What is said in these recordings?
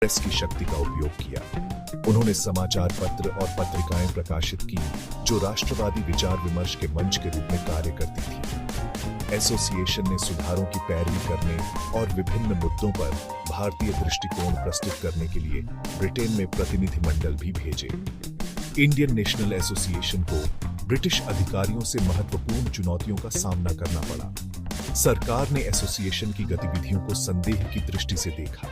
Press की शक्ति का उपयोग किया। उन्होंने समाचार पत्र और पत्रिकाएं प्रकाशित की जो राष्ट्रवादी विचार विमर्श के मंच के रूप में कार्य करती थी। एसोसिएशन ने सुधारों की पैरवी करने और विभिन्न मुद्दों पर भारतीय दृष्टिकोण प्रस्तुत करने के लिए ब्रिटेन में प्रतिनिधिमंडल भी भेजे। इंडियन नेशनल एसोसिएशन को ब्रिटिश अधिकारियों से महत्वपूर्ण चुनौतियों का सामना करना पड़ा। सरकार ने एसोसिएशन की गतिविधियों को संदेह की दृष्टि से देखा।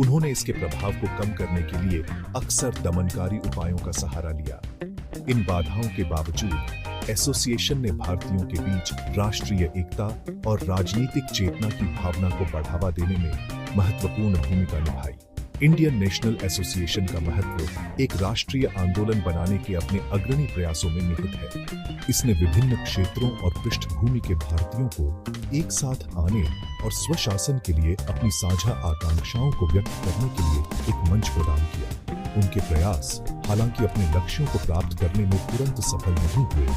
उन्होंने इसके प्रभाव को कम करने के लिए अक्सर दमनकारी उपायों का सहारा लिया। इन बाधाओं के बावजूद एसोसिएशन ने भारतीयों के बीच राष्ट्रीय एकता और राजनीतिक चेतना की भावना को बढ़ावा देने में महत्वपूर्ण भूमिका निभाई। इंडियन नेशनल एसोसिएशन का महत्व एक राष्ट्रीय आंदोलन बनाने के अपने अग्रणी प्रयासों में निहित है। इसने विभिन्न क्षेत्रों और पृष्ठभूमि के भारतीयों को एक साथ आने और स्वशासन के लिए अपनी साझा आकांक्षाओं को व्यक्त करने के लिए एक मंच प्रदान किया। उनके प्रयास, हालांकि अपने लक्ष्यों को प्राप्त करने में तुरंत सफल नहीं हुए,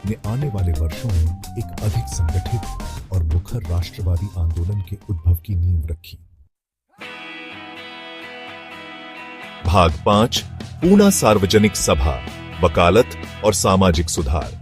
ने आने वाले वर्षों में एक अधिक संगठित और मुखर राष्ट्रवादी आंदोलन के उद्भव की नींव रखी। भाग 5 पूना सार्वजनिक सभा, वकालत और सामाजिक सुधार।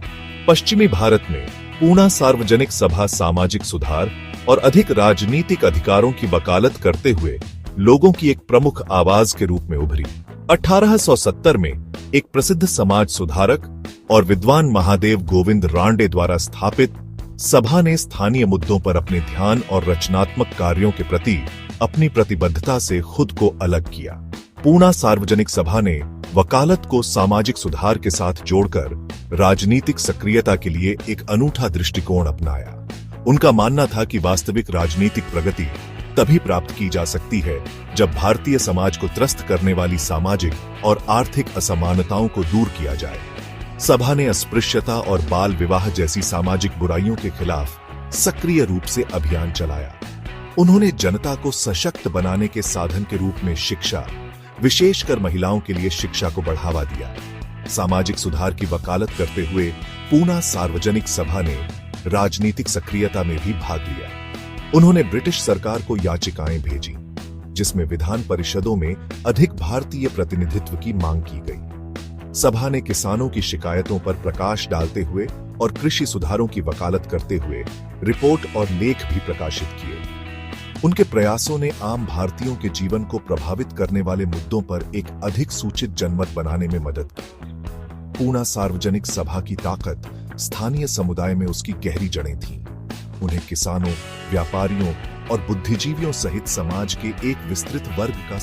पश्चिमी भारत में पूना सार्वजनिक सभा सामाजिक सुधार और अधिक राजनीतिक अधिकारों की वकालत करते हुए लोगों की एक प्रमुख आवाज के रूप में उभरी। 1870 में एक प्रसिद्ध समाज सुधारक और विद्वान महादेव गोविंद रांडे द्वारा स्थापित सभा ने स्थानीय मुद्दों पर अपने ध्यान और रचनात्मक कार्यों के प्रति अपनी प्रतिबद्धता से खुद को अलग किया। पूना सार्वजनिक सभा ने वकालत को सामाजिक सुधार के साथ जोड़कर राजनीतिक सक्रियता के लिए एक अनूठा दृष्टिकोण अपनाया। उनका मानना था कि वास्तविक राजनीतिक प्रगति तभी प्राप्त की जा सकती है जब भारतीय समाज को त्रस्त करने वाली सामाजिक और आर्थिक असमानताओं को दूर किया जाए। सभा ने अस्पृश्यता और बाल विवाह जैसी सामाजिक बुराइयों के खिलाफ सक्रिय रूप से अभियान चलाया। उन्होंने जनता को सशक्त बनाने के साधन के रूप में शिक्षा, विशेषकर महिलाओं के लिए शिक्षा को बढ़ावा दिया। सामाजिक सुधार की वकालत करते हुए पूना सार्वजनिक सभा ने राजनीतिक सक्रियता में भी भाग लिया। उन्होंने ब्रिटिश सरकार को याचिकाएं भेजी, जिसमें विधान परिषदों में अधिक भारतीय प्रतिनिधित्व की मांग की गई। सभा ने किसानों की शिकायतों पर प्रकाश डालते हुए और कृषि सुधारों की वकालत करते हुए रिपोर्ट और लेख भी प्रकाशित किए। उनके प्रयासों ने आम भारतीयों के जीवन को प्रभावित करने वाले मुद्दों पर एक अधिक सूचित जनमत बनाने में मदद की। पूना सार्वजनिक सभा की ताकत स्थानीय समुदाय में उसकी गहरी जड़ें थीं। उन्हें किसानों, व्यापारियों और बुद्धिजीवियों सहित समाज के एक विस्तृत वर्ग का